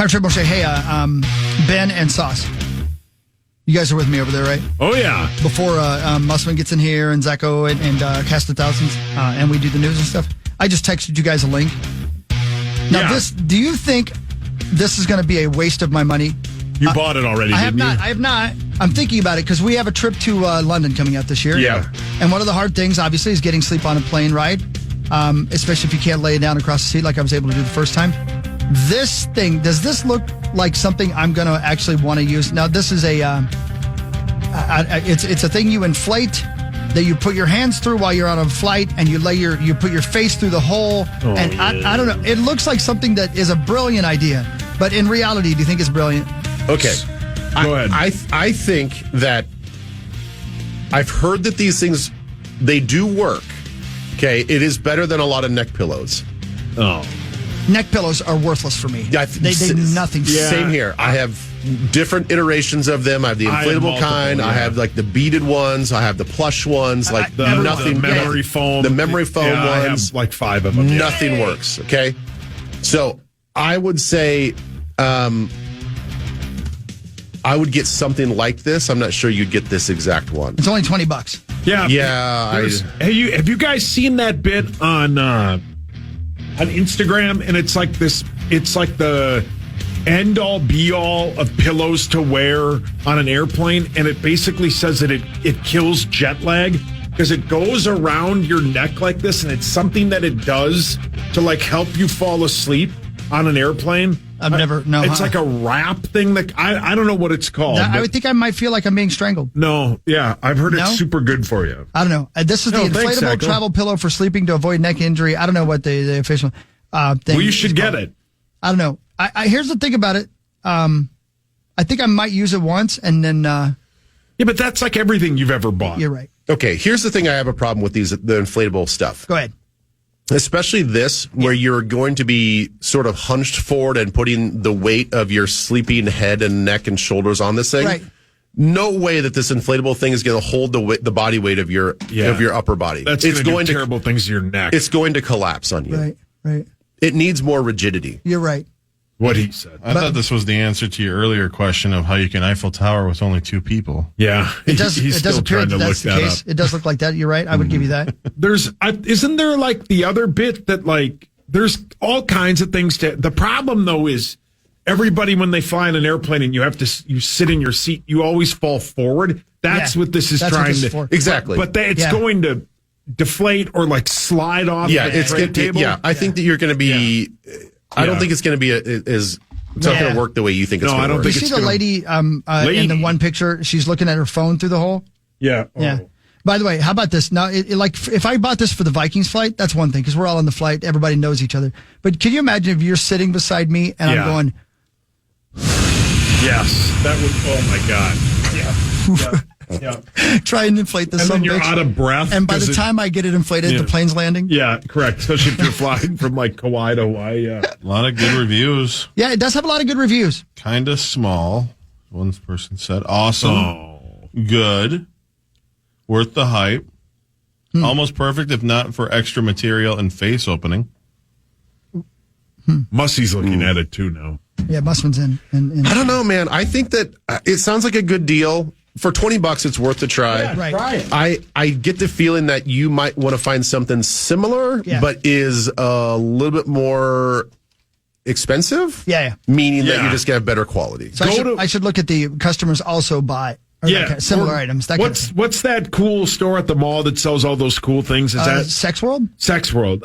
Patrick will say, hey, Ben and Sauce. You guys are with me over there, right? Oh, yeah. Before Musman gets in here and Zacho and Cast of Thousands, and we do the news and stuff, I just texted you guys a link. Now, do you think this is going to be a waste of my money? You bought it already, didn't you? I have not. I'm thinking about it because we have a trip to London coming out this year. Yeah. And one of the hard things, obviously, is getting sleep on a plane ride, especially if you can't lay it down across the seat like I was able to do the first time. This thing, does this look like something I'm going to actually want to use? Now, this is it's a thing you inflate that you put your hands through while you're on a flight, and you put your face through the hole. I don't know. It looks like something that is a brilliant idea, but in reality, do you think it's brilliant? Okay. Go ahead. I think that I've heard that these things, they do work. Okay. It is better than a lot of neck pillows. Oh. Neck pillows are worthless for me. Yeah, they do nothing. Yeah. Same here. I have different iterations of them. I have the inflatable kind. Yeah. I have like the beaded ones. I have the plush ones. Like the memory foam. The memory foam ones. I have like 5 of them. Nothing works. Okay. So I would say I would get something like this. I'm not sure you'd get this exact one. It's only $20. Yeah. Have you guys seen that bit on Instagram? And it's like this. It's like the end all be all of pillows to wear on an airplane, and it basically says that it kills jet lag because it goes around your neck like this, and it's something that it does to like help you fall asleep on an airplane. It's like a wrap thing that I don't know what it's called. I would think I might feel like I'm being strangled. No, yeah, I've heard it's super good for you. I don't know. This is the inflatable travel pillow for sleeping to avoid neck injury. I don't know what the official thing. Well, you should get it. I don't know. Here's the thing about it. I think I might use it once and then. Yeah, but that's like everything you've ever bought. You're right. Okay, here's the thing. I have a problem with the inflatable stuff. Go ahead. Especially this, where you're going to be sort of hunched forward and putting the weight of your sleeping head and neck and shoulders on this thing. Right. No way that this inflatable thing is going to hold the body weight of your upper body. That's going to do terrible things to your neck. It's going to collapse on you. Right. It needs more rigidity. You're right. What he said. I thought this was the answer to your earlier question of how you can Eiffel Tower with only 2 people. Yeah. It does appear that's the case. It does look like that. You're right. I would give you that. Isn't there like the other bit that like there's all kinds of things the problem though is everybody when they fly in an airplane and you sit in your seat, you always fall forward. That's what this is trying to. Exactly. But it's going to deflate or like slide off the table. I think that you're going to be. I don't think it's going to be it's not going to work the way you think it's going to work. You see the lady in the one picture? She's looking at her phone through the hole. Yeah. Yeah. By the way, how about this? Now, if I bought this for the Vikings flight, that's one thing because we're all on the flight. Everybody knows each other. But can you imagine if you're sitting beside me and I'm going? Yes, that would. Oh my God. Yeah. Try and inflate this. And then you're out of breath. And by the time I get it inflated, the plane's landing. Yeah, correct. Especially if you're flying from like Kauai to Hawaii. Yeah. A lot of good reviews. Yeah, it does have a lot of good reviews. Kind of small. One person said, awesome. Good. Worth the hype. Almost perfect, if not for extra material and face opening. Mussie's looking at it too now. Yeah, Mussman's in. I don't know, man. I think that it sounds like a good deal. For $20, it's worth a try. Yeah, right. Try it. I get the feeling that you might want to find something similar, but is a little bit more expensive. Yeah. Meaning that you're just going to have better quality. So I should look at the customers also buy similar items. What's that cool store at the mall that sells all those cool things? Is that Sex World? Sex World.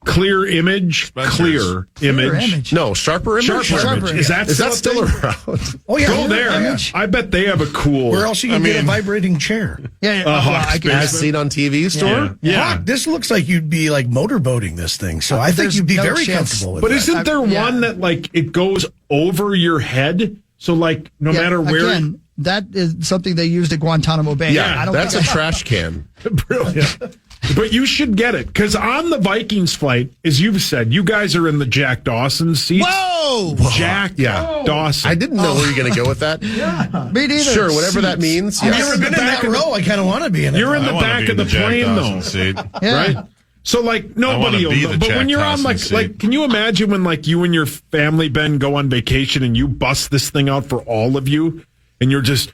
Clear Image. Clear Image. No, Sharper Image. Sharper Image. Is that still around? Oh, yeah. Go there. Image. I bet they have a cool. Where else you can get a vibrating chair? As seen on TV store? Yeah. This looks like you'd be like motorboating this thing. So I think you'd be very comfortable with it. But isn't there one that like it goes over your head? So like no matter where. Again, that is something they used at Guantanamo Bay. Yeah, that's a trash can. Brilliant. But you should get it, because on the Vikings flight, as you've said, you guys are in the Jack Dawson seats. Whoa! Jack Dawson. I didn't know where you're going to go with that. Me neither. Sure, whatever that means. I've never been in that row. I kind of want to be in it. You're in the back of the plane, though. Seat. Right? So like nobody will be know. the But Jack when you're on Dawson seat. like, can you imagine when like you and your family, Ben, go on vacation and you bust this thing out for all of you, and you're just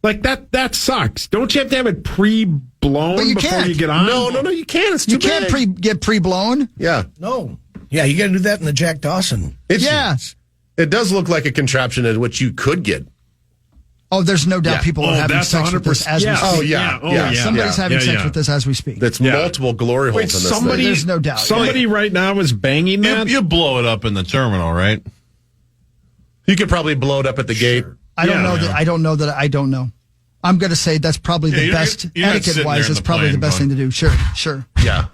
like that? That sucks. Don't you have to have it pre-blown But you before can't. you get on? No, you can't. It's too You can't big. get pre-blown. Yeah. No. Yeah, you got to do that in the Jack Dawson. It does look like a contraption in which you could get. Oh, there's no doubt Yeah. people are having that's sex with this 100%. as we Yeah. speak. Oh, yeah. Oh, yeah. yeah. Somebody's having Yeah, sex yeah. with this as we speak. That's Yeah. multiple glory holes Wait, in this somebody, thing. There's no doubt. Somebody right now is banging that. You blow it up in the terminal, right? You could probably blow it up at the gate. I don't Yeah. know that. I don't know that. I don't know. I'm going to say that's probably the you're- best you're not sitting there etiquette-wise. in It's the probably the plane best going- thing to do. Sure. Yeah.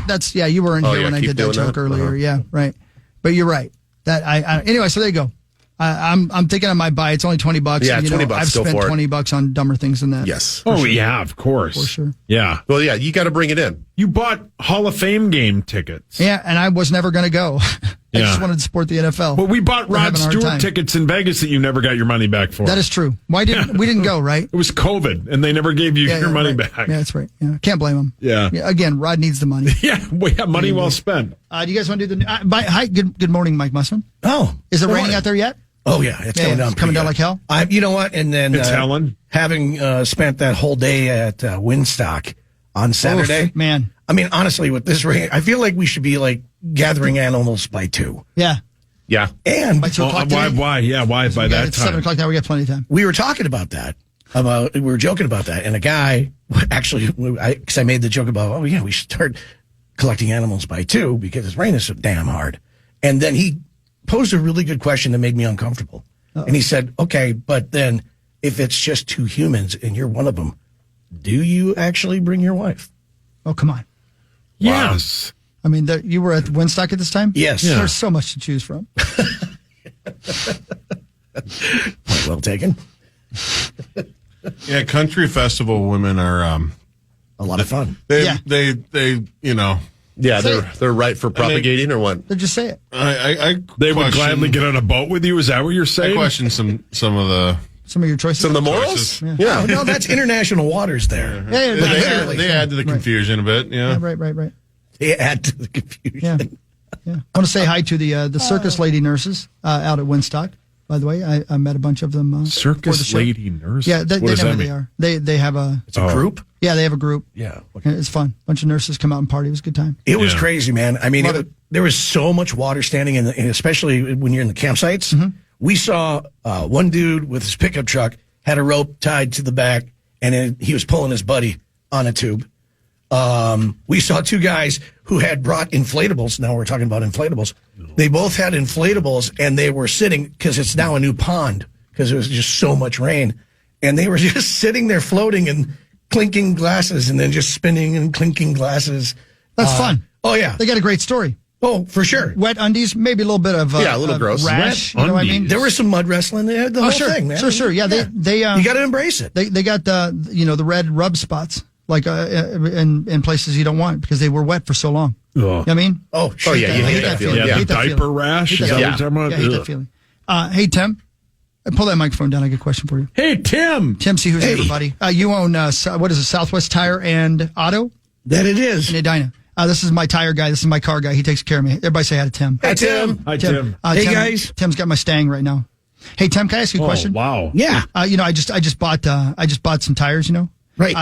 That's you weren't Oh, here yeah, when I keep did that doing joke that? earlier. Uh-huh. Yeah, right. But you're right. That I anyway. So there you go. I'm thinking I might buy. It's only $20. Yeah, and, $20. I've Go spent for it. $20 on dumber things than that. Yes. Oh, yeah, of course. For sure. Yeah. Well, yeah, you got to bring it in. You bought Hall of Fame game tickets. Yeah, and I was never going to go. I just Yeah. wanted to support the NFL. But we bought We're Rod having a hard Stewart time. tickets in Vegas that you never got your money back for. That is true. Why didn't we didn't go? Right? It was COVID, and they never gave you your money right. back. Yeah, that's right. Yeah, can't blame him. Yeah. Again, Rod needs the money. Yeah, we have money well spent. Do you guys want to do the? Hi, good morning, Mike Musson. Oh. Is it Good raining morning. out there yet? Oh, yeah. It's coming down. It's coming pretty down good. like hell. You know what? And then It's Helen. having spent that whole day at Windstock on Saturday. Oof, man. I mean, honestly, with this rain, I feel like we should be like gathering animals by 2. Yeah. Yeah. And By 2 o'clock today? Why? Yeah, why by Yeah, that it's time? 7 o'clock now. We got plenty of time. we were talking about that. We were joking about that. And a guy, actually, because I made the joke about, we should start collecting animals by 2 because this rain is so damn hard. And then he posed a really good question that made me uncomfortable. And he said, okay, but then if it's just 2 humans and you're one of them, do you actually bring your wife? Oh, come on. Yes. I mean, you were at Windstock at this time? Yes. Yeah. There's so much to choose from. Point well taken. Yeah, country festival women are A lot of fun. they Yeah. Yeah, Say they're right for propagating or what? Just say it. I They would question- gladly get on a boat with you. Is that what you're I saying? question some of the Some of your choices. Some of the morals? Choices. Yeah. Oh, no, that's international waters there. Yeah, they add to the confusion a bit. Yeah, right. They add to the Yeah. confusion. Yeah. I want to say hi to the circus lady nurses out at Windstock. By the way, I met a bunch of them. For the Circus show. lady nurse. Yeah, they what does know that who mean? they are. They have a. It's a group? Yeah, they have a group. Yeah. And it's fun. Bunch of nurses come out and party. It was a good time. It was Yeah. crazy, man. I mean, Love it. there was so much water standing, and especially when you're in the campsites. Mm-hmm. We saw one dude with his pickup truck had a rope tied to the back, and he was pulling his buddy on a tube. We saw 2 guys who had brought inflatables. Now we're talking about inflatables. They both had inflatables, and they were sitting because it's now a new pond because there was just so much rain, and they were just sitting there floating and clinking glasses, and then just spinning and clinking glasses. That's fun. Oh yeah. They got a great story. Oh, for sure. Wet undies, maybe a little bit of Yeah, a little gross. rash. Wet You know what I mean? undies. There was some mud wrestling. They had the whole sure, thing, man. sure. Yeah, they you got to embrace it. They got the red rub spots like in places you don't want because they were wet for so long. You know what I mean? Oh, Oh, yeah, you I hate that feeling. Yeah, Yeah. the hate that diaper feeling. rash. Hate Is that that what you're feeling. talking about? Yeah, I hate that Ugh. feeling. Hey Tim, pull that microphone down. I got a question for you. Hey, Tim. Tim, see who's Hey. everybody. You own what is it? Southwest Tire and Auto That it is. in Edina. This is my tire guy. This is my car guy. He takes care of me. Everybody say hi to Tim. Hey, Tim. Hi, Tim. Hey, guys. Tim's got my Stang right now. Hey Tim, can I ask you a question? Wow. Yeah. I just bought some tires. Right.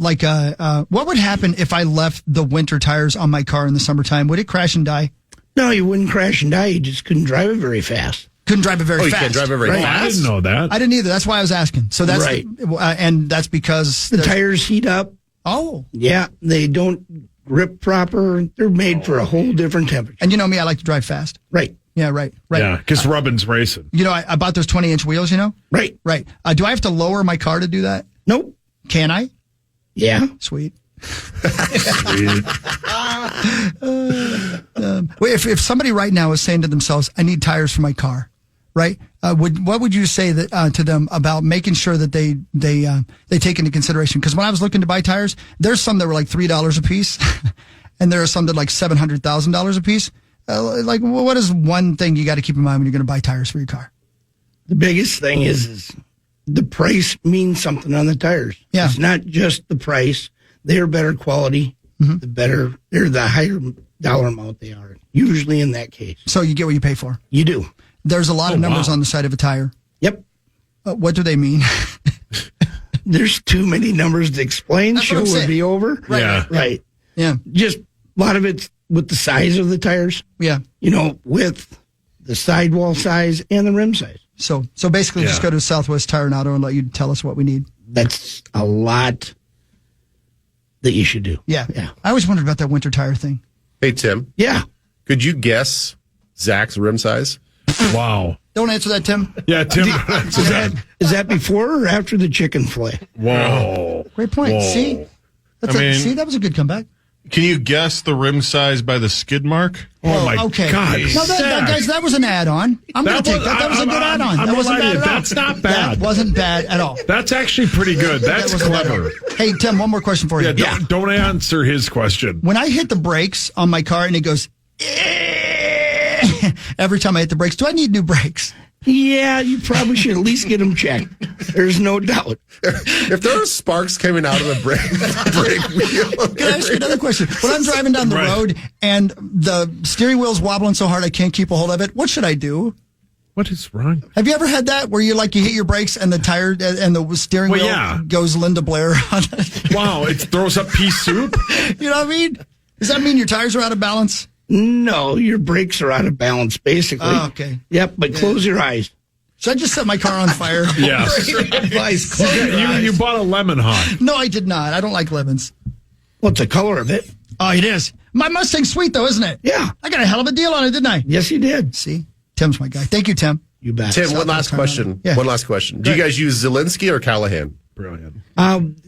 What would happen if I left the winter tires on my car in the summertime? Would it crash and die? No, you wouldn't crash and die. You just couldn't drive it very fast. Couldn't drive it very You fast. can't drive it very Right. I fast. didn't know that. I didn't either. That's why I was asking. So that's Right. and that's because The tires heat up. Oh, Yeah, they don't grip proper. They're made for a whole different temperature. and you know me, I like to drive fast. Right, Yeah, right. Yeah, because Rubbin's racing. I bought those 20-inch wheels. right. Right. Do I have to lower my car to do that? Nope. Can I? Yeah. Sweet. Sweet. Wait, if somebody right now is saying to themselves, "I need tires for my car," right? What would you say to them about making sure that they take into consideration? Because when I was looking to buy tires, there's some that were like $3 a piece, and there are some that are like $700,000 a piece. What is one thing you got to keep in mind when you're going to buy tires for your car? The biggest thing is the price means something on the tires. Yeah. It's not just the price. They're better quality. the better, or the higher dollar amount they are. Usually in that case. So you get what you pay for. You do. There's a lot of numbers on the side of a tire. Yep. What do they mean? There's too many numbers to explain. That's what Show I'm would saying. be over. Yeah. Right. Yeah. Just a lot of it's with the size of the tires, Yeah. with the sidewall size and the rim size. So basically just go to Southwest Tire and Auto and let you tell us what we need. That's a lot that you should do. Yeah. Yeah. I always wondered about that winter tire thing. Hey, Tim, Yeah. could you guess Zach's rim size? Wow. Don't answer that, Tim. Yeah, Tim. Is that before or after the chicken fillet? Whoa. Great point. Whoa. See? See, that was a good comeback. Can you guess the rim size by the skid mark? Oh, my okay. God. No, guys, that was an add-on. I'm going to take that. That was a good add-on. I'm That wasn't gonna lie to bad you, at all. that's not bad. That wasn't bad at all. That's actually pretty good. That's That wasn't bad at clever. all. Hey, Tim, one more question for you. Yeah, don't answer his question. When I hit the brakes on my car and it goes, every time I hit the brakes, do I need new brakes? Yeah, you probably should at least get them checked. There's no doubt. If there are sparks coming out of the brake wheel. Can I ask you another question? When I'm driving down the road and the steering wheel's wobbling so hard I can't keep a hold of it, what should I do? What is wrong? Have you ever had that where you hit your brakes and the tire and the steering wheel goes Linda Blair on it? Wow, it throws up pea soup? You know what I mean? Does that mean your tires are out of balance? No, your brakes are out of balance, basically. Oh, okay. Yep, but close your eyes. Should I just set my car on fire? Yes. Advice, close your eyes. You bought a lemon hot. No, I did not. I don't like lemons. What's the color of it? Oh, it is. My Mustang's sweet, though, isn't it? Yeah. I got a hell of a deal on it, didn't I? Yes, you did. See? Tim's my guy. Thank you, Tim. You bet. Tim, one last question. Yeah. One last question. Do you guys use Zelensky or Callahan? Brilliant.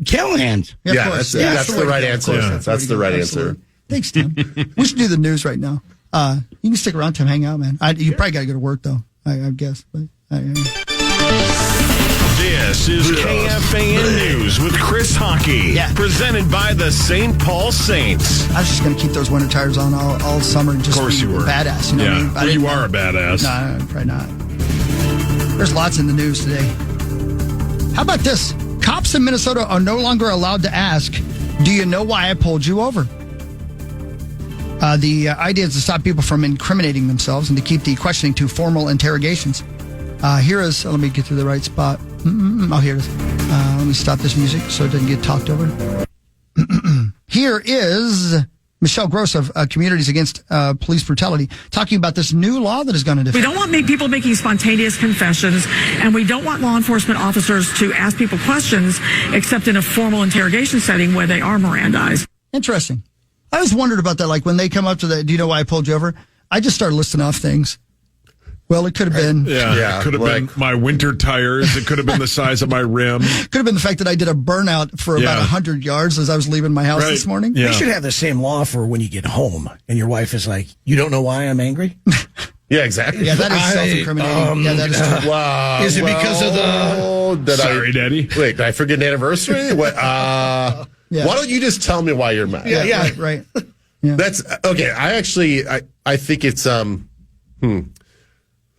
Callahan's. Yeah, of Yeah, course. that's the way to right go. Of answer. course, Yeah, way that's to the go. right Absolutely. answer. Thanks, Tim. We should do the news right now. You can stick around, Tim. Hang out, man. You probably got to go to work, though, I guess. But This is KFAN News with Chris Hockey. Yeah. Presented by the St. Paul Saints. I was just going to keep those winter tires on all summer and just Of course be you were. badass. You know what I mean? Well, you are a badass. No, probably not. There's lots in the news today. How about this? Cops in Minnesota are no longer allowed to ask, do you know why I pulled you over? The idea is to stop people from incriminating themselves and to keep the questioning to formal interrogations. Here is, let me get to the right spot. Oh, here it is. Let me stop this music so it doesn't get talked over. Here is Michelle Gross of Communities Against Police Brutality talking about this new law that is going to We defend. don't want people making spontaneous confessions, and we don't want law enforcement officers to ask people questions except in a formal interrogation setting where they are Mirandized. Interesting. I always wondered about that. Like when they come up to the, do you know why I pulled you over? I just start listing off things. Well, it could have been. Yeah, It could have been my winter tires. It could have been the size of my rim. Could have been the fact that I did a burnout for about 100 yards as I was leaving my house this morning. They Yeah. should have the same law for when you get home and your wife is like, you don't know why I'm angry? Yeah, exactly. Yeah, that is self-incriminating. Yeah, that is true. Wow. Is it because of the... Sorry, Daddy. Wait, did I forget an anniversary? What? Yeah. Why don't you just tell me why you're mad? Yeah. Right. Yeah. That's okay. I think it's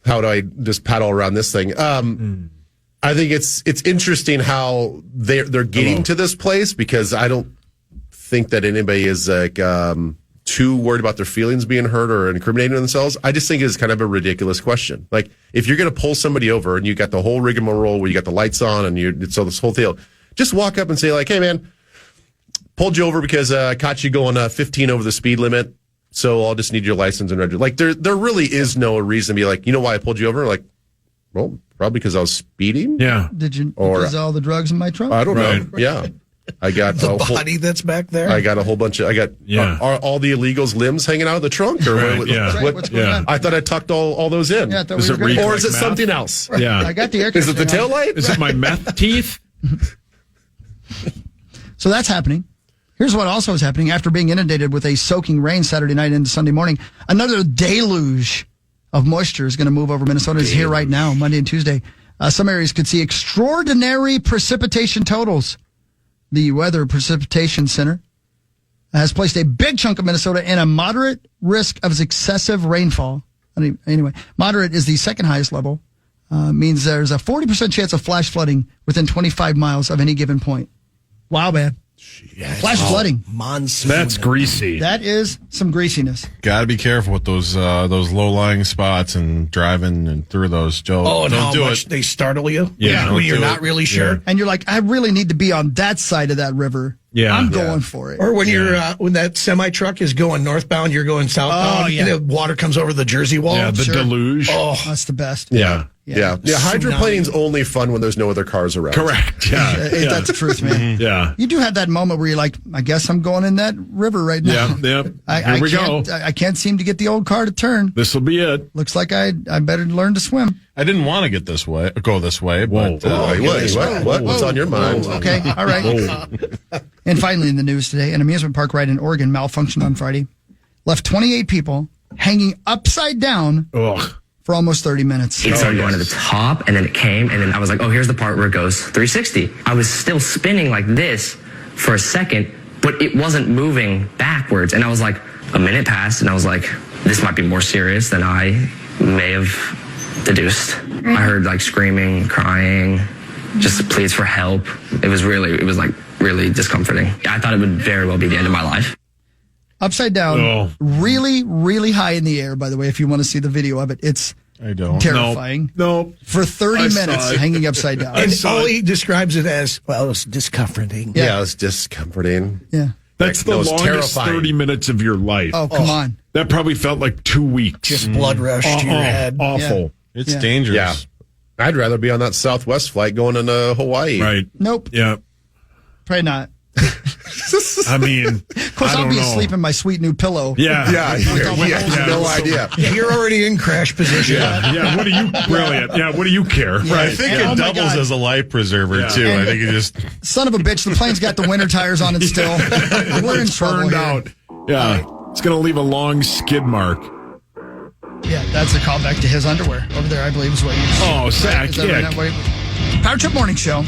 how do I just paddle around this thing? I think it's interesting how they're getting to this place because I don't think that anybody is like too worried about their feelings being hurt or incriminating themselves. I just think it's kind of a ridiculous question. Like if you're going to pull somebody over and you got the whole rigmarole where you got the lights on and so this whole deal, just walk up and say like, hey man, pulled you over because I caught you going 15 over the speed limit. So I'll just need your license and registration. Like there really is no reason to be like, you know why I pulled you over? Like, well, probably because I was speeding. Yeah. Did you Or- because all the drugs in my trunk? I don't Right. know. Yeah. I got The body that's back there? I got a whole bunch of. I got are all the illegals' limbs hanging out of the trunk, or Right, what? yeah. Right, what's going on? I thought I tucked all those in. Yeah, I thought Is we it were good. Rico? Or is it Like something math? else? Yeah. I got the air Is it the conditioning on. taillight? Is it my meth teeth? So that's happening. Here's what also is happening. After being inundated with a soaking rain Saturday night into Sunday morning, another deluge of moisture is going to move over Minnesota. It's here right now, Monday and Tuesday. Some areas could see extraordinary precipitation totals. The Weather Precipitation Center has placed a big chunk of Minnesota in a moderate risk of excessive rainfall. Anyway, moderate is the second highest level. Means there's a 40% chance of flash flooding within 25 miles of any given point. Wow, man. Flash flooding. Monsoon. That's greasy. That is some greasiness. Got to be careful with those low-lying spots and driving and through those, Joe. Oh, and don't how do much it. they startle you. Yeah. When you're Don't do not it. really sure. And you're like, I really need to be on that side of that river. Yeah. I'm going for it. Or when you're when that semi truck is going northbound, you're going southbound. Oh, yeah. And the water comes over the Jersey wall. Yeah, the Sure. deluge. Oh, That's the best. Yeah. Yeah. Hydroplaning's only fun when there's no other cars around. Correct. Yeah. That's the truth, man. Yeah. You do have that moment where you're like, I guess I'm going in that river right now. Yeah. Here we go. I can't seem to get the old car to turn. This will be it. Looks like I better learn to swim. I didn't want to go this way, Whoa. but What's on your mind? Okay, all right. And finally, in the news today, an amusement park ride in Oregon malfunctioned on Friday, left 28 people hanging upside down Ugh. for almost 30 minutes. It started going to the top, and then it came, and then I was like, oh, here's the part where it goes 360. I was still spinning like this for a second, but it wasn't moving backwards. And I was like, a minute passed, and I was like, this might be more serious than I may have deduced. I heard like screaming, crying, just pleas for help. It was like really discomforting. I thought it would very well be the end of my life. Upside down, really, really high in the air, by the way, if you want to see the video of it. It's I don't. terrifying. Nope. For 30 minutes hanging upside down. and all he describes it as, well, it's discomforting. Yeah, it's discomforting. Yeah. That's the That was longest terrifying. 30 minutes of your life. Oh, come on. That probably felt like 2 weeks. Just blood rush to your head. Awful. It's Yeah. dangerous. Yeah. I'd rather be on that Southwest flight going into Hawaii. Right. Nope. Yeah. Probably not. I mean, Of course, I I'll don't be know. asleep in my sweet new pillow. Yeah. Yeah, no idea. Yeah, you're already in crash position. Yeah. What do you, brilliant. Yeah. What do you care? I think And- it oh my doubles God. as a life preserver, too. I think it just... Son of a bitch, the plane's got the winter tires on it still. We're in It's trouble burned here. out. Yeah. It's going to leave a long skid mark. Yeah, that's a callback to his underwear over there, I believe is what you Oh, Zach, Is that yeah. right? Power Trip Morning Show.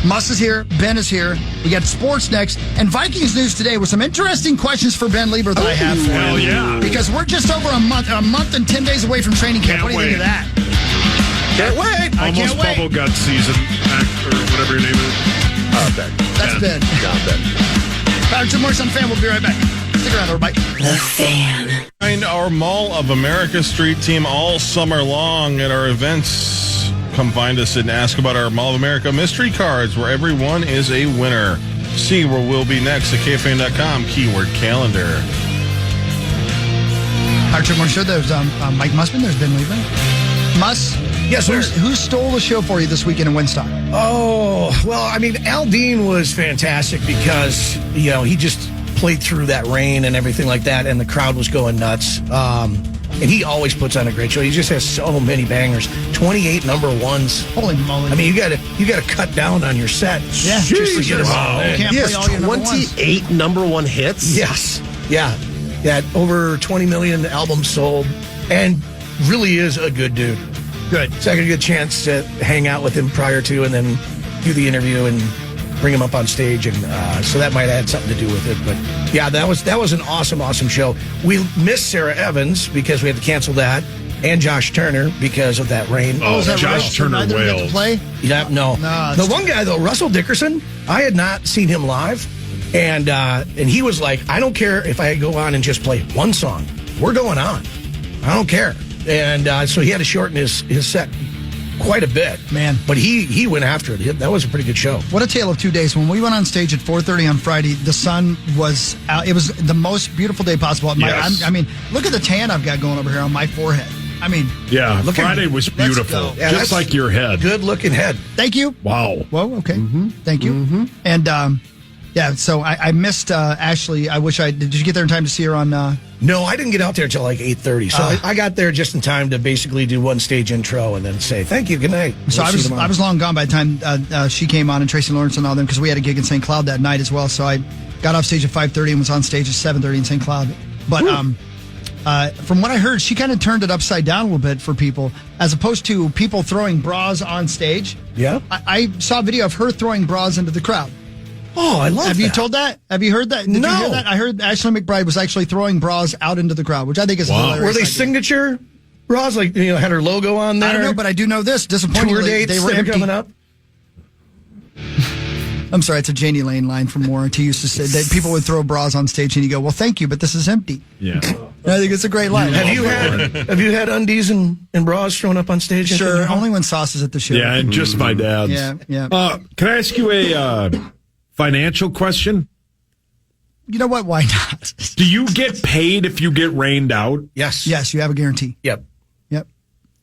Muss is here. Ben is here. We got sports next. And Vikings news today with some interesting questions for Ben Lieber that I have for hell you. yeah. Because we're just over a month and 10 days away from training camp. Can't What do you think of wait. that? Can't wait. I Almost can't wait. bubble gut season, or whatever your name is. That's Ben. Power Trip Morning Show on the Fan. We'll be right back. Stick around, everybody. The Fan. Find our Mall of America Street team all summer long at our events. Come find us and ask about our Mall of America mystery cards, where everyone is a winner. See where we'll be next at KFAN.com, keyword calendar. Power Trip Morning Show. There's Mike Mussman. There's Ben Lieber. Muss, Yes, sir. who stole the show for you this weekend in Woodstock? Oh, well, I mean, Al Dean was fantastic because, he just played through that rain and everything like that, and the crowd was going nuts. And he always puts on a great show. He just has so many bangers. 28 number ones. Holy moly. I mean, you gotta cut down on your set. Yeah. Just to get them all in. Can't He play has all your number ones. 28 number one hits. Yes. Yeah. Yeah. Over 20 million albums sold, and really is a good dude. Good. So I got a good chance to hang out with him prior to, and then do the interview and bring him up on stage, and so that might have had something to do with it. But yeah, that was an awesome show. We missed Sarah Evans because we had to cancel that, and Josh Turner because of that rain. Oh, Is that Josh right? So Turner neither get to wails. play? Yeah, no. No, The it's- one guy though, Russell Dickerson, I had not seen him live, and he was like, I don't care if I go on and just play one song. We're going on. I don't care. And so he had to shorten his set quite a bit, Man. But he went after it. That was a pretty good show. What a tale of 2 days. When we went on stage at 4:30 on Friday, the sun was out. It was the most beautiful day possible. Yes. I mean, look at the tan I've got going over here on my forehead. I mean, Yeah. Look at- Friday was let's beautiful. go. Yeah, Just that's like your head. Good looking head. thank you. Wow. Well, okay. Thank you. And yeah, so I missed Ashley. Did you get there in time to see her on? No, I didn't get out there till like 8:30. So I got there just in time to basically do one stage intro and then say thank you, good night. So We'll see you tomorrow. I was long gone by the time she came on, and Tracy Lawrence and all them, because we had a gig in St. Cloud that night as well. So I got off stage at 5:30 and was on stage at 7:30 in St. Cloud. But from what I heard, she kind of turned it upside down a little bit for people, as opposed to people throwing bras on stage. Yeah. I saw a video of her throwing bras into the crowd. Oh, I love Have that. you told that? Have you heard that? Did you No. hear that? I heard Ashley McBride was actually throwing bras out into the crowd, which I think is hilarious. Were they idea. signature bras? Like, had her logo on there? I don't know, but I do know this. tour Disappointingly, dates they were that are empty. coming up? I'm sorry, it's a Janie Lane line from Warranty. Used to say that people would throw bras on stage and you go, well, thank you, but this is empty. Yeah. I think it's a great line. Have you had undies and bras thrown up on stage? Sure, only when Sauce is at the show. Yeah, and just my dad's. Yeah. Can I ask you a financial question? You know what? Why not? Do you get paid if you get rained out? Yes. Yes, you have a guarantee. Yep.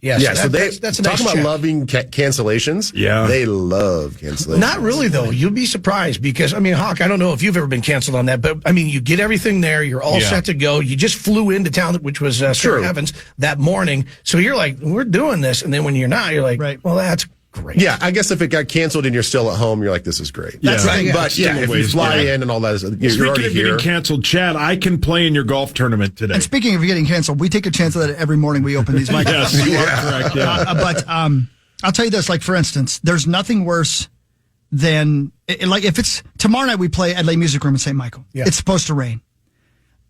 Yes. Yeah, so that's a nice talk about check. loving cancellations. Yeah. They love cancellations. Not really, though. You'll be surprised because, Hawk, I don't know if you've ever been canceled on that, but, you get everything there. You're all set to go. You just flew into town, which was Sarah Evans, that morning. So you're like, we're doing this. And then when you're not, you're like, well, that's great. Yeah, I guess if it got canceled and you're still at home, you're like, this is great. That's right. But if you fly in and all that, you're Speaking already of here. getting canceled, Chad, I can play in your golf tournament today. And speaking of getting canceled, we take a chance of that every morning we open these microphones. Yes, you are correct. Yeah. But I'll tell you this, like, for instance, there's nothing worse than, like, if it's tomorrow night we play at Lay Music Room in St. Michael. Yeah. It's supposed to rain.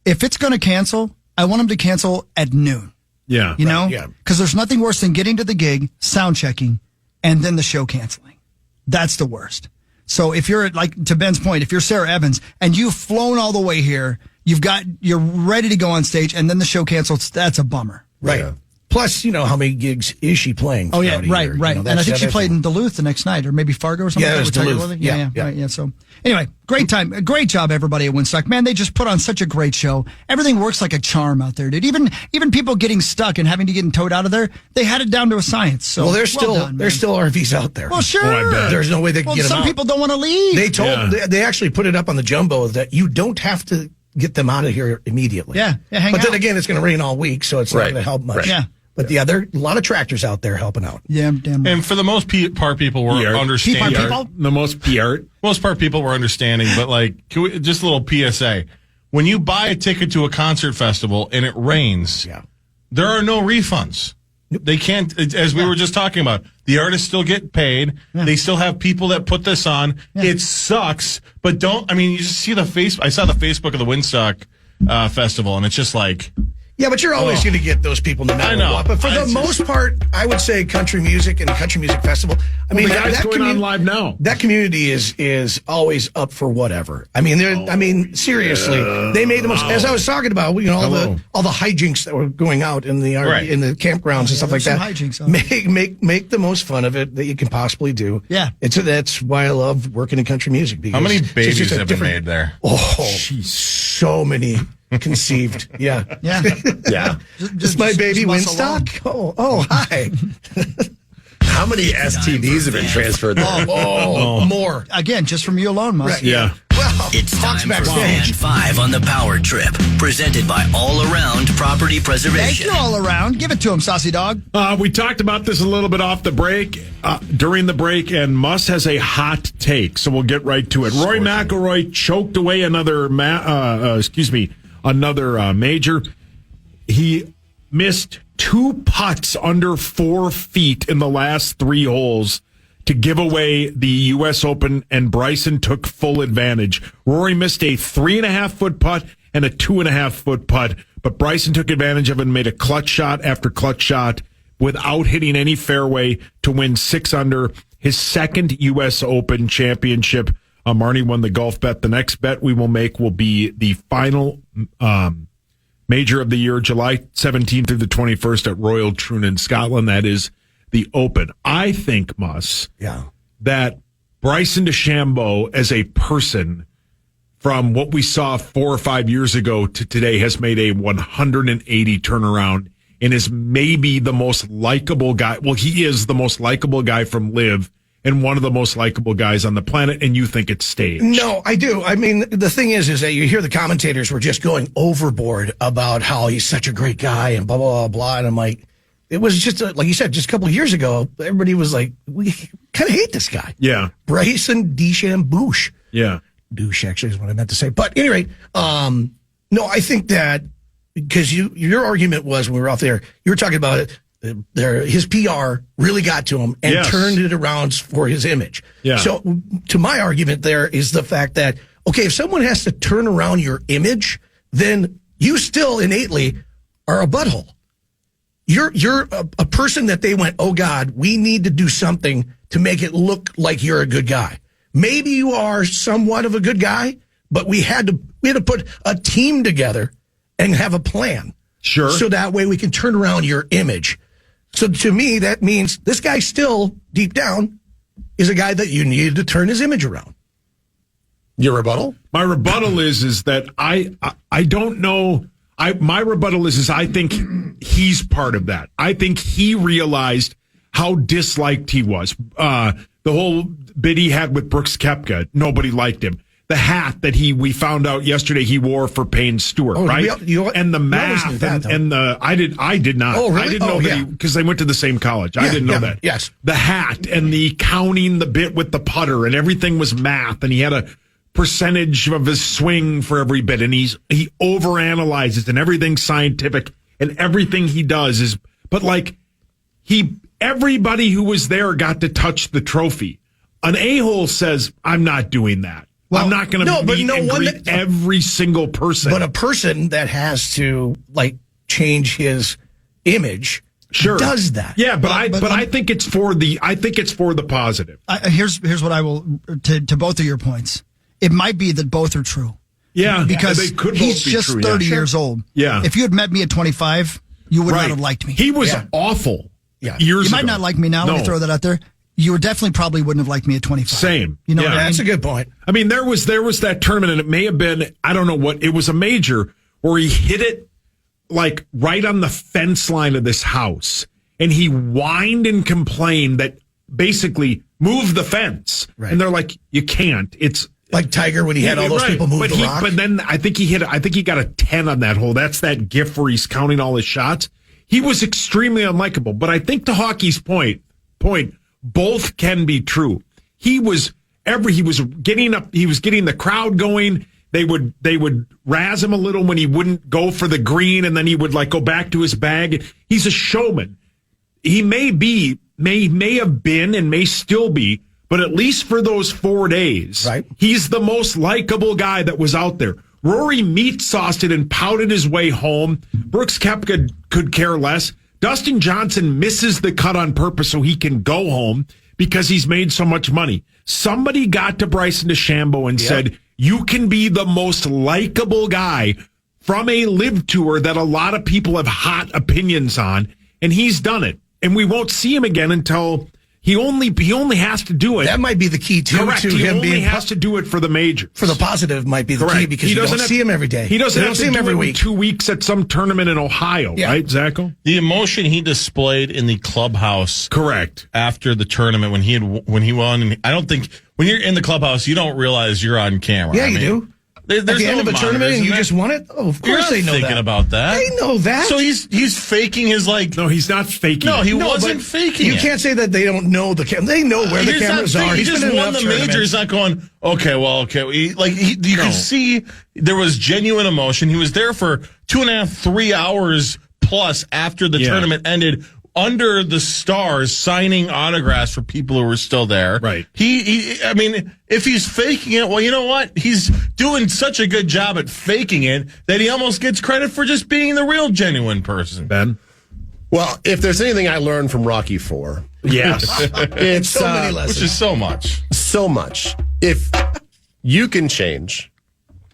If it's going to cancel, I want them to cancel at noon. Yeah. You know? Yeah. Because there's nothing worse than getting to the gig, sound checking, and then the show canceling. That's the worst. So if you're, like, to Ben's point, if you're Sarah Evans and you've flown all the way here, you're ready to go on stage, and then the show cancels, that's a bummer. Right. Yeah. Plus, how many gigs is she playing? Oh, yeah, throughout a right. year? And I think she played in Duluth the next night, or maybe Fargo or something. Yeah, it was with Tiger Duluth. Lily. Yeah. Right. Yeah. So anyway, great time. Great job, everybody at Woodstock. Man, they just put on such a great show. Everything works like a charm out there, dude. Even people getting stuck and having to get towed out of there, they had it down to a science. So Well, there's still RVs out there. Well, sure. Oh, I bet. There's no way they can get them out. Some people don't want to leave. They actually put it up on the jumbo that you don't have to get them out of here immediately. Yeah, hang But out. then again, it's going to rain all week, so it's not going to help much. Right. Yeah. But there are a lot of tractors out there helping out. Yeah, damn right. And for the most part, people were understanding. The most PR. Most part, people were understanding. But just a little PSA: when you buy a ticket to a concert festival and it rains, there are no refunds. They can't, as we were just talking about. The artists still get paid. Yeah. They still have people that put this on. Yeah. It sucks, but you just see I saw the Facebook of the Windstock Festival, and it's just like. Yeah, but you're always going to get those people no matter what. But for the most part, I would say country music and country music festival. The guy's going on live now. That community is always up for whatever. Seriously, they made the most. As I was talking about, all the hijinks that were going out in the in the campgrounds and stuff like that. Hijinks, make the most fun of it that you can possibly do. Yeah, that's why I love working in country music. Because how many babies have been made there? Oh, so many. Conceived, yeah. Just my baby Windstock. Oh, hi. How many STDs have been transferred there? More. Again, just from you alone, Musk. Right. Yeah. Well, it's time for Fan 5 on the Power Trip, presented by All Around Property Preservation. Thank you, All Around. Give it to him, Saucy Dog. We talked about this a little bit off the break, during the break, and Muss has a hot take, so we'll get right to it. Rory McIlroy choked away another major. He missed 2 putts under 4 feet in the last 3 holes to give away the U.S. Open, and Bryson took full advantage. Rory missed a 3.5-foot putt and a 2.5-foot putt, but Bryson took advantage of it and made a clutch shot after clutch shot without hitting any fairway to win 6 under, his second U.S. Open championship. Marnie won the golf bet. The next bet we will make will be the final major of the year, July 17th through the 21st at Royal Troon in Scotland. That is the Open. I think, that Bryson DeChambeau as a person, from what we saw 4 or 5 years ago to today, has made a 180 turnaround and is maybe the most likable guy. Well, he is the most likable guy from LIV and one of the most likable guys on the planet, and you think it's staged. No, I do. The thing is that you hear the commentators were just going overboard about how he's such a great guy and blah, blah, blah, blah. And I'm like, it was just, like you said, just a couple of years ago, everybody was like, we kind of hate this guy. Yeah. Bryson DeChambeau. Yeah. Douche, actually, is what I meant to say. But anyway, no, I think that, because your argument was, when we were off there, you were talking about it, his PR really got to him and turned it around for his image. Yeah. So to my argument there is the fact that, okay, if someone has to turn around your image, then you still innately are a butthole. You're a person that they went, oh God, we need to do something to make it look like you're a good guy. maybe you are somewhat of a good guy, but we had to put a team together and have a plan. Sure. So that way we can turn around your image. So to me, that means this guy still, deep down, is a guy that you needed to turn his image around. Your rebuttal? My rebuttal is that I don't know. My rebuttal is I think he's part of that. I think he realized how disliked he was. The whole bit he had with Brooks Koepka, nobody liked him. The hat that we found out yesterday he wore for Payne Stewart, right? And the math and the I did not. Oh, really? I didn't know that because they went to the same college. I didn't know that. Yes. The hat and the counting the bit with the putter and everything was math, and he had a percentage of his swing for every bit, and he overanalyzes, and everything's scientific, and everything he does is. But like everybody who was there got to touch the trophy. An a-hole says, "I'm not doing that. Well, I'm not going to meet and greet every single person." But a person that has to change his image does that. Yeah, but I think it's for the positive. Here's what I will to both of your points. It might be that both are true. Yeah, because they could he's both be just true, 30 years old. Yeah, if you had met me at 25, you would not have liked me. He was awful. Yeah, years you might ago. not like me now. Let me throw that out there. You probably wouldn't have liked me at 25. Same. You know what I mean? That's a good point. I mean, there was that tournament, and it may have been, I don't know what, it was a major where he hit it like right on the fence line of this house, and he whined and complained that basically move the fence. Right. And they're like, you can't. It's like Tiger when he had all those people move the rock. But then I think he got a 10 on that hole. That's that gif where he's counting all his shots. He was extremely unlikable. But I think to Hockey's point, both can be true. He was getting the crowd going. They would razz him a little when he wouldn't go for the green, and then he would go back to his bag. He's a showman. He may have been and may still be, but at least for those 4 days, right, he's the most likable guy that was out there. Rory meat-sauced it and pouted his way home. Brooks Koepka could care less. Dustin Johnson misses the cut on purpose so he can go home because he's made so much money. Somebody got to Bryson DeChambeau and said, you can be the most likable guy from a live tour that a lot of people have hot opinions on, and he's done it. And we won't see him again until he only has to do it. That might be the key too. Correct. He only has to do it for the majors. For the positive might be the key because you don't see him every day. He doesn't have to see him every week. 2 weeks at some tournament in Ohio, right, Zacho? The emotion he displayed in the clubhouse, correct, after the tournament when he won. And I don't think when you're in the clubhouse, you don't realize you're on camera. Yeah, you do. There's at the end of a tournament and you just won it? Oh, of course they know that. Thinking about that. They know that. So he's faking his No, he's not faking. No, he wasn't faking. You can't say that they don't know the camera. They know where the cameras are. He just won the major. He's not going, okay. You could see there was genuine emotion. He was there for 2.5, 3 hours plus after the tournament ended, under the stars, signing autographs for people who were still there. Right. I mean, if he's faking it, well, you know what? He's doing such a good job at faking it that he almost gets credit for just being the real, genuine person. Ben? Well, if there's anything I learned from Rocky IV, yes, it's so many lessons. Which is so much. So much. If you can change,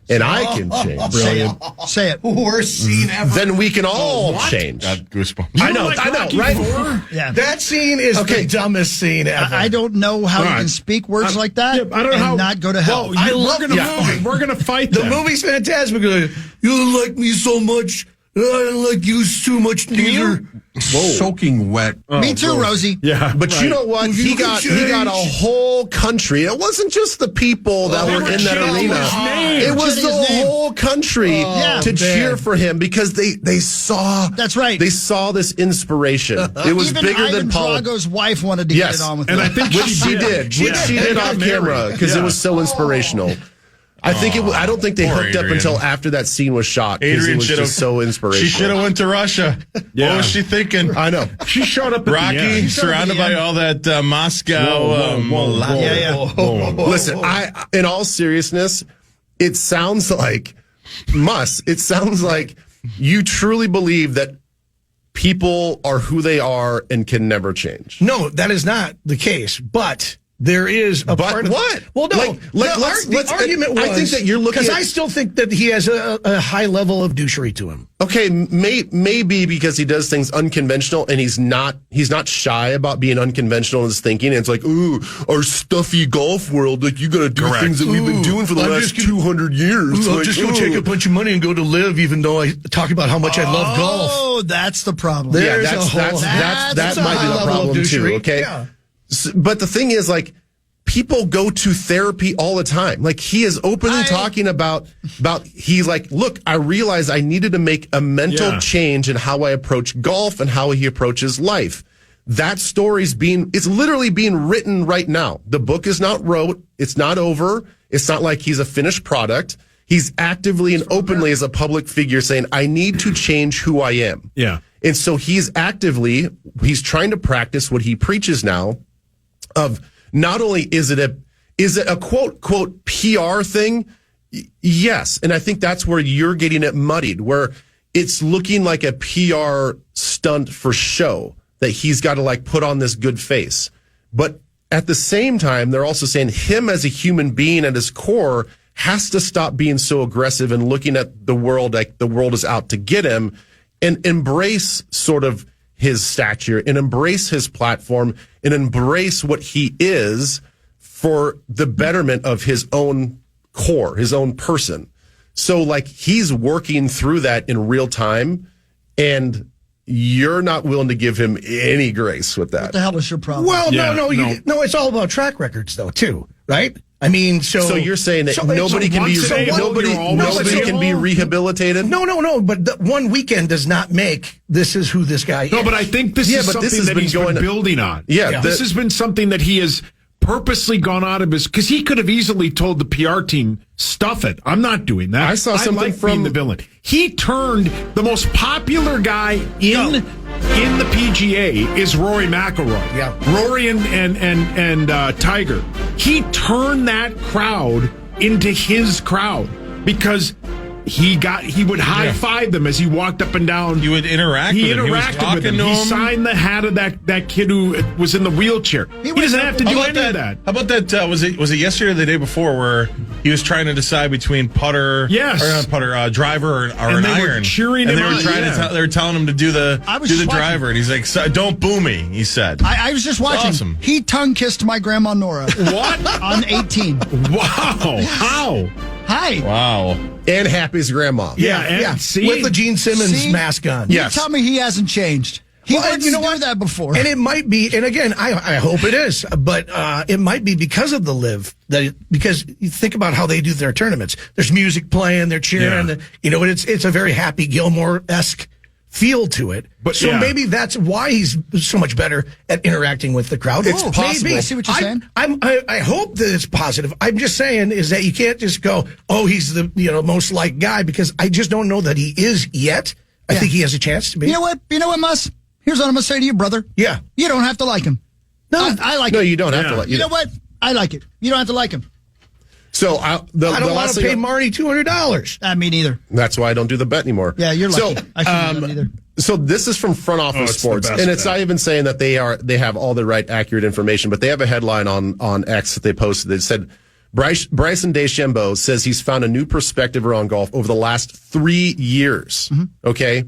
and I can change. Brilliant. Say it. Worst scene ever. Then we can all change. Got goosebumps. I know, right? Yeah. That scene is the dumbest scene ever. I don't know how you can speak words like that I don't know how, not go to hell. Well, I love the movie. We're going to fight the movie's fantastic. You like me so much. I don't like you too much neither. Soaking wet. Me too, Rosie. Yeah, but you know what? He got a whole country. It wasn't just the people that were in that arena. It was the whole country to cheer for him because they saw. That's right. They saw this inspiration. It was even bigger than Paul. Drago's wife wanted to get it on with him. And I think she did. She did on camera because it was so inspirational. I don't think they hooked up until after that scene was shot because it was just so inspirational. She should have went to Russia. Yeah. What was she thinking? I know. She showed up at Rocky, the end. surrounded by all that Moscow. Listen, in all seriousness, it sounds like you truly believe that people are who they are and can never change. No, that is not the case. But there is a part of what? Well, no. The argument was, I think that you're looking because at, I still think that he has a high level of douchery to him. Okay, maybe because he does things unconventional and he's not shy about being unconventional in his thinking. And it's like, ooh, our stuffy golf world, like you got to do things that we've been doing for the last 200 years. I'm just going to take a bunch of money and go to live, even though I talk about how much I love golf. Oh, that's the problem. That might be the problem too. Okay, yeah. But the thing is, like, people go to therapy all the time. Like, he is openly talking about he's like, look, I realized I needed to make a mental change in how I approach golf and how he approaches life. That story's it's literally being written right now. The book is not wrote. It's not over. It's not like he's a finished product. He's actively and openly as a public figure saying, I need to change who I am. Yeah. And so he's trying to practice what he preaches now of not only is it a quote PR thing? Yes. And I think that's where you're getting it muddied, where it's looking like a PR stunt for show that he's got to like put on this good face. But at the same time, they're also saying him as a human being at his core has to stop being so aggressive and looking at the world like the world is out to get him and embrace sort of his stature and embrace his platform and embrace what he is for the betterment of his own core, his own person. So like he's working through that in real time and you're not willing to give him any grace with that. What the hell is your problem? Well, no, it's all about track records though, too, right? I mean, so you're saying that nobody can be rehabilitated? No. But one weekend does not make this is who this guy is. No, but I think this is something that he's been building on. Yeah, this has been something that he has purposely gone out of his, because he could have easily told the PR team, stuff it. I'm not doing that. I saw something from being the villain. He turned the most popular guy in the PGA is Rory McIlroy. Yeah. Rory and Tiger. He turned that crowd into his crowd because he would high five them as he walked up and down. You would interact with him. He interacted with them. He signed the hat of that kid who was in the wheelchair. He doesn't have to do any of that. How about that? Was it yesterday or the day before where he was trying to decide between putter, driver or an they iron? Were cheering him on. They were telling him to do the driver, and he's like, "Don't boo me," he said. I was just watching. Awesome. He tongue kissed my grandma Nora. What? On 18. Wow. How? Hi. Wow. And Happy's grandma. Yeah. See? With the Gene Simmons mask on. Yes. You tell me he hasn't changed. He wouldn't do that before. And it might be, and again, I hope it is, but it might be because of the live, because you think about how they do their tournaments. There's music playing, they're cheering, it's a very Happy Gilmore-esque feel to it. But maybe that's why he's so much better at interacting with the crowd. It's possible. Maybe. I see what you're saying. I hope that it's positive. I'm just saying is that you can't just go, oh, he's the most liked guy, because I just don't know that he is yet. I think he has a chance to be. You know what, Mus? Here's what I'm going to say to you, brother. Yeah. You don't have to like him. No, I like it. No, you don't have to like him. You know what? I like it. You don't have to like him. So I don't want to pay Marty $200. Me neither. That's why I don't do the bet anymore. Yeah, you're lucky. I shouldn't do that either. So this is from Front Office Sports, and it's not even saying that they have all the right accurate information, but they have a headline on X that they posted that said Bryson DeChambeau says he's found a new perspective around golf over the last 3 years. Mm-hmm. Okay.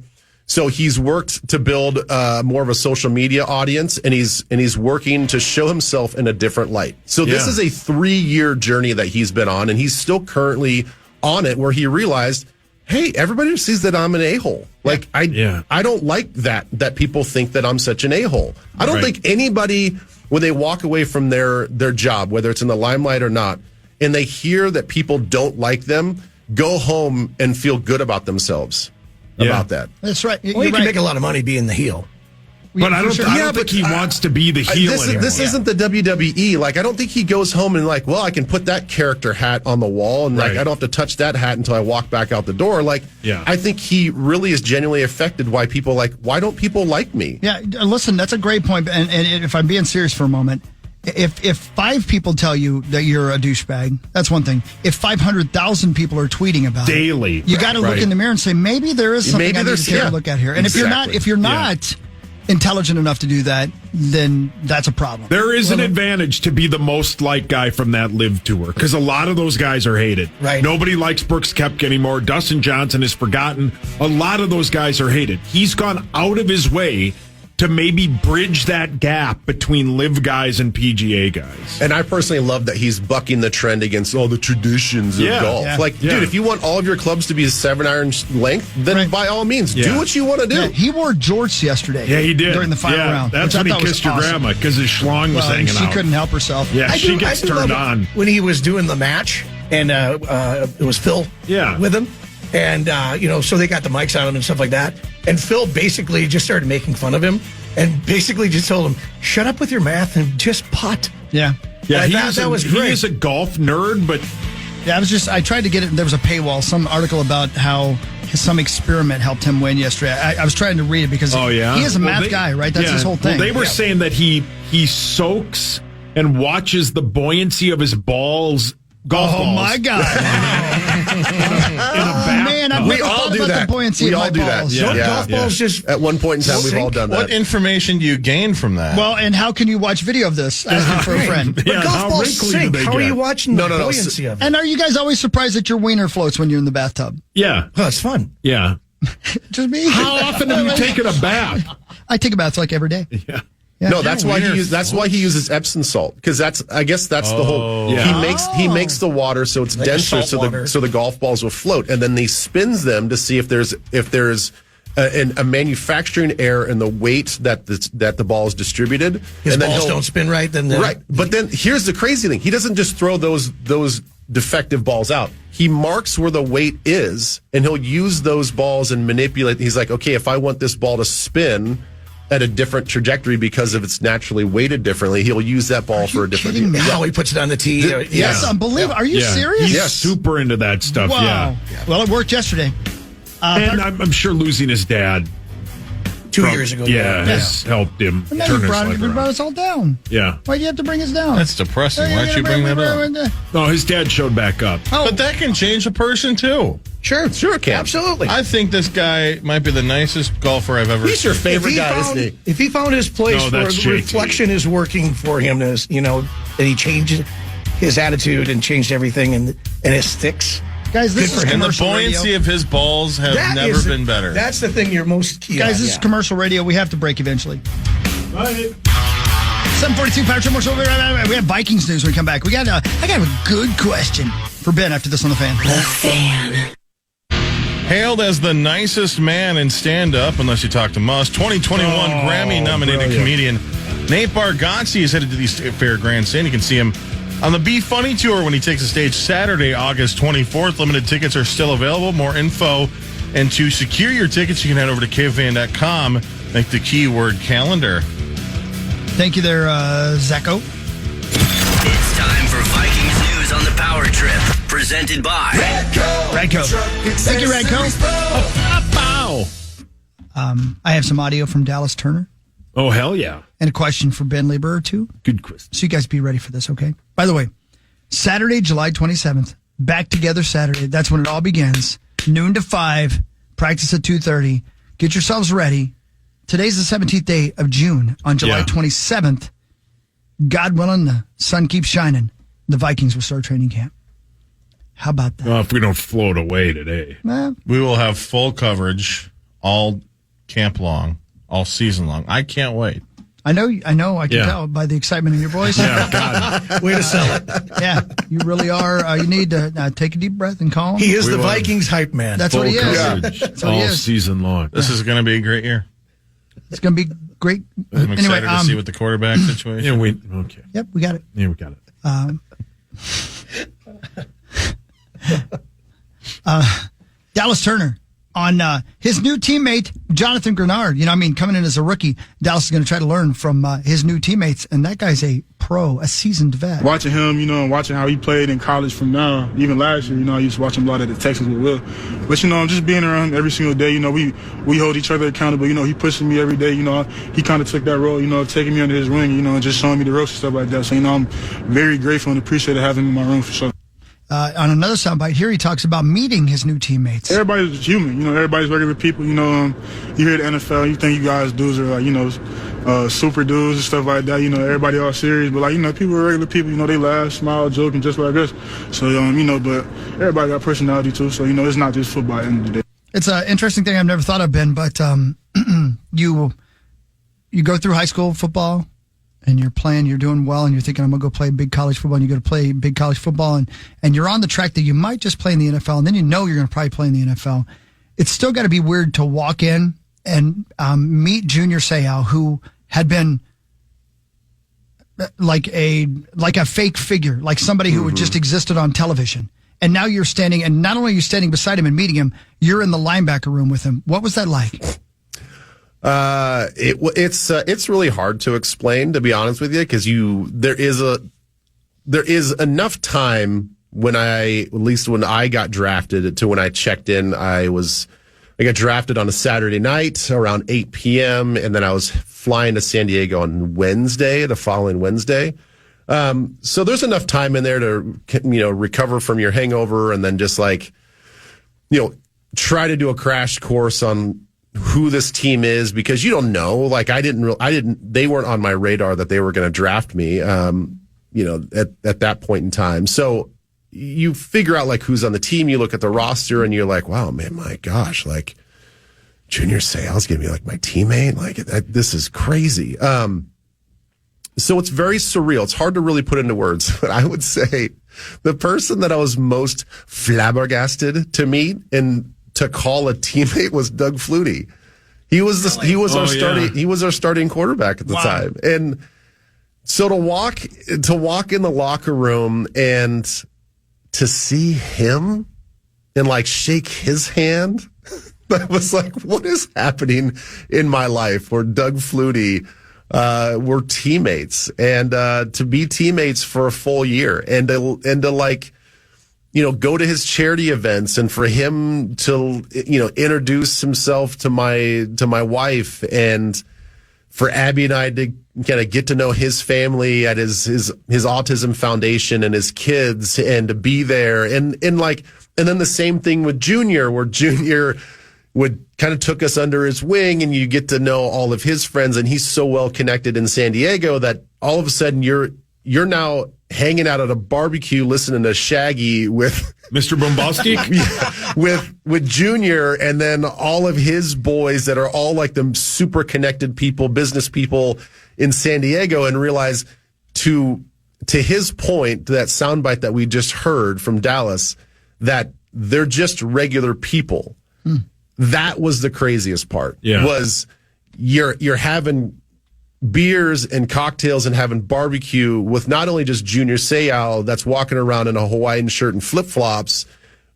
So he's worked to build more of a social media audience, and he's working to show himself in a different light. So this is a 3-year journey that he's been on, and he's still currently on it, where he realized, hey, everybody sees that I'm an a-hole. Like I don't like that people think that I'm such an a-hole. I don't think anybody, when they walk away from their job, whether it's in the limelight or not, and they hear that people don't like them, go home and feel good about themselves. About that. That's right. Well, you can make a lot of money being the heel. But I don't think he wants to be the heel anymore. This isn't the WWE. Like, I don't think he goes home and like, well, I can put that character hat on the wall and like I don't have to touch that hat until I walk back out the door. Like, I think he really is genuinely affected why people why don't people like me? Yeah, listen, that's a great point. And if I'm being serious for a moment, if 5 people tell you that you're a douchebag, that's one thing. If 500,000 people are tweeting about daily, you got to look in the mirror and say, maybe there is something I need to take a look at here. And if you're not, intelligent enough to do that, then that's a problem. There is an advantage to be the most liked guy from that live tour because a lot of those guys are hated. Right. Nobody likes Brooks Koepka anymore. Dustin Johnson is forgotten. A lot of those guys are hated. He's gone out of his way to maybe bridge that gap between live guys and PGA guys. And I personally love that he's bucking the trend against all the traditions of golf. Yeah. Dude, if you want all of your clubs to be a 7-iron length, then by all means, do what you want to do. Yeah, he wore jorts yesterday. Yeah, he did. During the final round. That's when he kissed your grandma because his schlong was hanging she out. couldn't help herself. Yeah, she gets turned on. When he was doing the match, and it was Phil with him. And, so they got the mics on him and stuff like that. And Phil basically just started making fun of him and basically just told him, shut up with your math and just putt. Yeah. Yeah, that was great. He is a golf nerd, but... Yeah, I tried to get it. There was a paywall, some article about how some experiment helped him win yesterday. I was trying to read it because he is a math guy, right? That's his whole thing. Well, they were saying that he soaks and watches the buoyancy of his balls. Golf balls. Oh, my God. Man, I've never thought about the buoyancy of my balls. Golf balls just... At one point in time, we've all done that. What information do you gain from that? Well, and how can you watch video of this? Asking for a friend. But golf balls sink. How are you watching the buoyancy of it? And are you guys always surprised that your wiener floats when you're in the bathtub? Yeah. Oh, it's fun. Yeah. Just me. How often have you taken a bath? I take a bath like every day. Yeah. Yeah. No, that's why he uses Epsom salt because that's the whole. Yeah. He makes the water so it's denser, so the golf balls will float, and then he spins them to see if there's a manufacturing error in the weight that the ball is distributed. His and balls don't spin right. Right, but then here's the crazy thing: he doesn't just throw those defective balls out. He marks where the weight is, and he'll use those balls and manipulate. He's like, okay, if I want this ball to spin at a different trajectory because of it's naturally weighted differently, he'll use that ball for a different. How he puts it on the tee. Yes, unbelievable. Are you serious? He's super into that stuff. Wow. Yeah. Well, it worked yesterday. And I'm sure losing his dad 2 years ago. Has helped him turn his life brought around. us all down. Yeah. Why'd you have to bring us down? That's depressing. Why'd you bring that up? No, his dad showed back up. But that can change a person, too. Sure, it can. Absolutely. I think this guy might be the nicest golfer I've ever seen. He's your favorite guy, isn't he? If he found his place where that's the reflection is working for him, and he changed his attitude and changed everything, and it sticks. Guys, this is And the commercial buoyancy radio. of his balls have never been better. That's the thing you're most key on. Guys, this is commercial radio. We have to break eventually. 742 Power Trip Commercial. We have Vikings news when we come back. I got a good question for Ben after this on The Fan. The Fan. Hailed as the nicest man in stand-up, unless you talk to Musk, 2021 Grammy-nominated comedian Nate Bargatze is headed to the Fair Grandstand. You can see him on the Be Funny Tour when he takes the stage Saturday, August 24th. Limited tickets are still available. More info. And to secure your tickets, you can head over to KFAN.com. Make the keyword calendar. Thank you there, Zacco. It's time for Vikings news on the Power Trip, presented by Radco. Thank you, Radco. I have some audio from Dallas Turner. Oh, hell yeah. And a question for Ben Lieber, too. Good question. So you guys be ready for this, okay? By the way, Saturday, July 27th, Back Together Saturday. That's when it all begins. Noon to 5, practice at 2:30. Get yourselves ready. Today's the 17th day of June. On July 27th, God willing, the sun keeps shining. The Vikings will start training camp. How about that? Well, if we don't float away today. We will have full coverage all camp long, all season long. I can't wait. I know. I can tell by the excitement in your voice. Yeah, God. Way to sell it. Yeah, you really are. You need to take a deep breath and calm. He is the Vikings hype man. That's what he is. Coverage That's what he all is. season long. This is going to be a great year. It's going to be great. I'm excited to see what the quarterback situation. Okay. Yep, we got it. Yeah, we got it. Dallas Turner on his new teammate, Jonathan Grenard. Coming in as a rookie, Dallas is going to try to learn from his new teammates, and that guy's a pro, a seasoned vet. Watching him, and watching how he played in college from now, even last year, I used to watch him a lot at the Texans with Will. But, I'm just being around him every single day. We hold each other accountable. He pushes me every day. He kind of took that role, of taking me under his wing, and just showing me the ropes and stuff like that. So, I'm very grateful and appreciative having him in my room for sure. on another soundbite here, he talks about meeting his new teammates. Everybody's human, everybody's regular people. You hear the NFL, you think you guys dudes are like, super dudes and stuff like that. Everybody all serious, but people are regular people. They laugh, smile, joke, and just like us. So, but everybody got personality too. So, it's not just football at the end of the day. It's an interesting thing I've never thought of, Ben, but you go through high school football and you're playing, you're doing well, and you're thinking, I'm going to go play big college football, and you go to play big college football, and you're on the track that you might just play in the NFL, and then you're going to probably play in the NFL. It's still got to be weird to walk in and meet Junior Seau, who had been like a fake figure, like somebody who had just existed on television. And now you're standing, and not only are you standing beside him and meeting him, you're in the linebacker room with him. What was that like? It's really hard to explain, to be honest with you, because there is enough time when I got drafted to when I checked in. I got drafted on a Saturday night around 8 p.m. and then I was flying to San Diego on the following Wednesday. So there's enough time in there to, recover from your hangover and then just try to do a crash course on who this team is, because you don't know. They weren't on my radar that they were going to draft me, at that point in time. So you figure out who's on the team, you look at the roster and you're like, wow, man, my gosh, Junior Seau's going to be my teammate. This is crazy. So it's very surreal. It's hard to really put into words, but I would say the person that I was most flabbergasted to meet and to call a teammate was Doug Flutie. He was our starting quarterback at the time. And so to walk in the locker room and to see him and shake his hand, that was what is happening in my life, where Doug Flutie were teammates, and to be teammates for a full year, and to go to his charity events, and for him to introduce himself to my wife, and for Abby and I to kind of get to know his family at his autism foundation and his kids, and to be there, and then the same thing with Junior, where Junior would kind of took us under his wing, and you get to know all of his friends, and he's so well connected in San Diego that all of a sudden you're now hanging out at a barbecue listening to Shaggy with Mr. Bombowski, with Junior, and then all of his boys that are all them super connected people, business people in San Diego, and realize to his point, to that soundbite that we just heard from Dallas, that they're just regular people. That was the craziest part. Yeah. Was you're having beers and cocktails and having barbecue with not only just Junior Seau that's walking around in a Hawaiian shirt and flip-flops,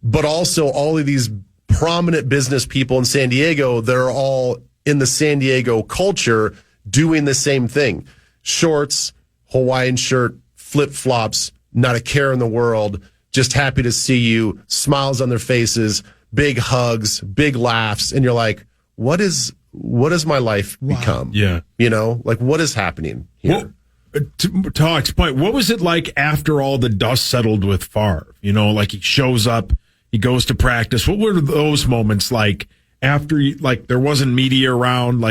but also all of these prominent business people in San Diego that are all in the San Diego culture doing the same thing. Shorts, Hawaiian shirt, flip-flops, not a care in the world, just happy to see you, smiles on their faces, big hugs, big laughs, and you're like, what has my life become? Yeah. What is happening here? Well, to Hawk's point, what was it like after all the dust settled with Favre? He shows up, he goes to practice. What were those moments like after, there wasn't media around?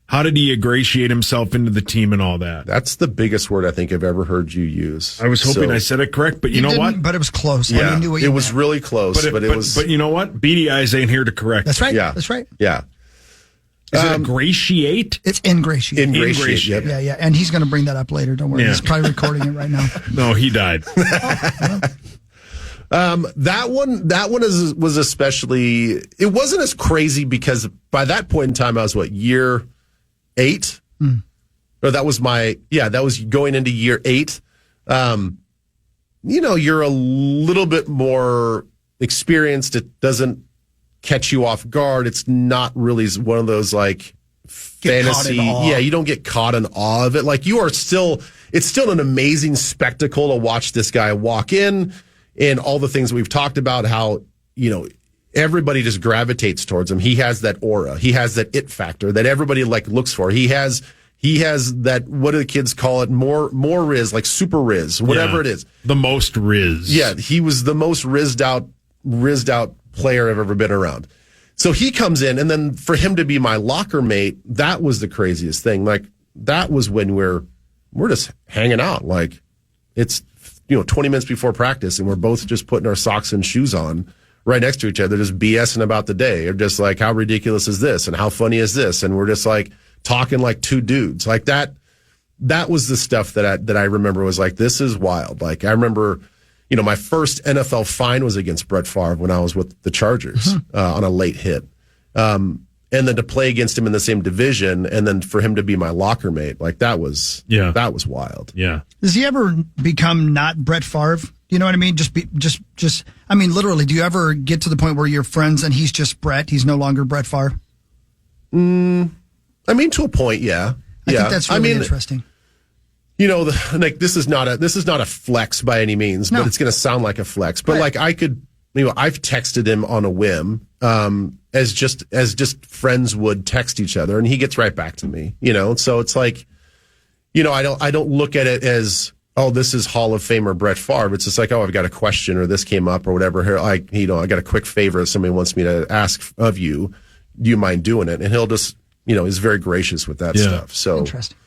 How did he ingratiate himself into the team and all that? That's the biggest word I think I've ever heard you use. I was hoping I said it correct, but you know what? But it was close. Yeah, I knew what it was really close, but it was. But you know what? Beady Eyes ain't here to correct. That's right. Yeah, that's right. Yeah. Is it ingratiate? It's ingratiate. Ingratiate. Yep. Yeah. And he's going to bring that up later. Don't worry. Yeah. He's probably recording it right now. No, he died. That one was especially. It wasn't as crazy because by that point in time I was year 8? Or that was that was going into year 8. You're a little bit more experienced. It doesn't catch you off guard. It's not really one of those fantasy. Yeah, you don't get caught in awe of it. It's still an amazing spectacle to watch this guy walk in, and all the things we've talked about, how, everybody just gravitates towards him. He has that aura. He has that it factor that everybody looks for. He has He has that, what do the kids call it? More Riz, like super Riz, whatever it is. The most Riz. Yeah, he was the most rizzed out player I've ever been around. So he comes in, and then for him to be my locker mate, that was the craziest thing. Like, that was when we're just hanging out. Like, it's 20 minutes before practice, and we're both just putting our socks and shoes on right next to each other, just BSing about the day. Or just like, how ridiculous is this? And how funny is this? And we're just like talking like two dudes. Like that was the stuff that I remember was like, this is wild. Like, I remember, my first NFL fine was against Brett Favre when I was with the Chargers on a late hit. And then to play against him in the same division, and then for him to be my locker mate, like that was wild. Yeah. Does he ever become not Brett Favre? You know what I mean? I mean, literally, do you ever get to the point where you're friends and he's just Brett? He's no longer Brett Favre? I mean, to a point, yeah. I think that's really interesting. This is not a flex by any means, but it's going to sound like a flex. But like I've texted him on a whim, as just friends would text each other, and he gets right back to me. So it's like, I don't look at it as, oh, this is Hall of Famer Brett Favre. It's just like, oh, I've got a question or this came up or whatever. Here, I got a quick favor somebody wants me to ask of you. Do you mind doing it? And he'll just, is very gracious with that stuff. So interesting.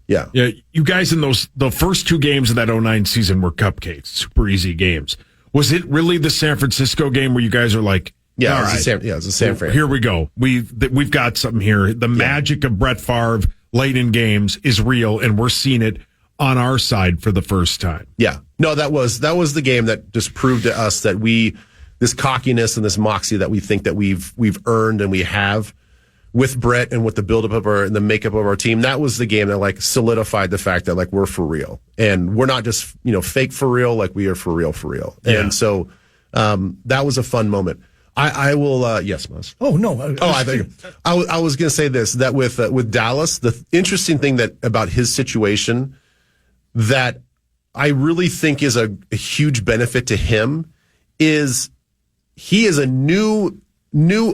Yeah. Yeah. You guys in the first two games of that 2009 season were cupcakes, super easy games. Was it really the San Francisco game where you guys are like, yeah, it's a San Fran. Here we go. We've got something here. The magic of Brett Favre late in games is real, and we're seeing it on our side for the first time. Yeah. No, that was the game that just proved to us that this cockiness and this moxie that we think that we've earned and we have with Brett and with the buildup of and the makeup of our team. That was the game that like solidified the fact that like we're for real, and we're not just fake for real. Like we are for real. Yeah. And so that was a fun moment. I will yes, Mus. Oh no! I think I was going to say this, that with Dallas, the interesting thing about his situation that I really think is a huge benefit to him is he is a new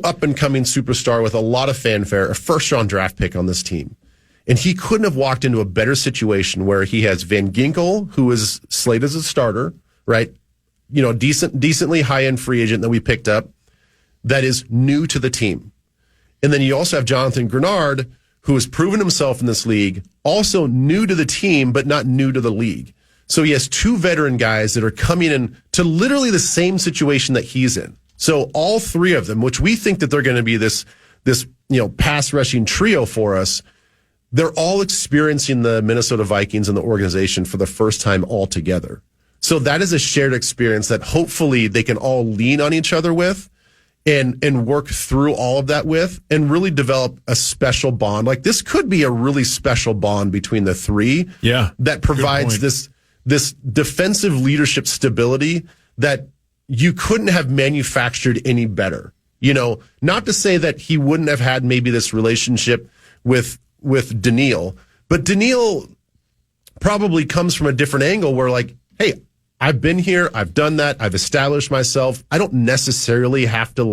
up and coming superstar with a lot of fanfare, a first round draft pick on this team. And he couldn't have walked into a better situation where he has Van Ginkel, who is slated as a starter, right? Decently high end free agent that we picked up that is new to the team. And then you also have Jonathan Grenard, who has proven himself in this league, also new to the team, but not new to the league. So he has two veteran guys that are coming in to literally the same situation that he's in. So all three of them, which we think that they're going to be this pass rushing trio for us, they're all experiencing the Minnesota Vikings and the organization for the first time all together. So that is a shared experience that hopefully they can all lean on each other with and work through all of that with and really develop a special bond. Like this could be a really special bond between the three. Yeah. That provides this defensive leadership stability that you couldn't have manufactured any better. Not to say that he wouldn't have had maybe this relationship with Daniil, but Daniil probably comes from a different angle where like, hey, I've been here, I've done that, I've established myself. I don't necessarily have to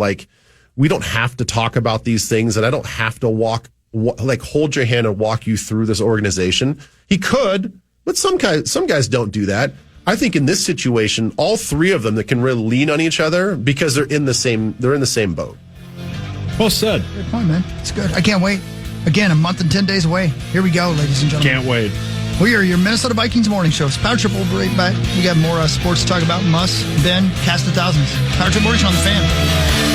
we don't have to talk about these things, and I don't have to hold your hand and walk you through this organization. He could, but some guys don't do that. I think in this situation, all three of them that can really lean on each other because they're in the same boat. Well said. Good point, man. It's good. I can't wait. Again, a month and 10 days away. Here we go, ladies and gentlemen. Can't wait. We are your Minnesota Vikings morning shows. Power Trip will be right back. We got more sports to talk about. Ben, Cast of Thousands. Power Trip Morning Show on the Fan.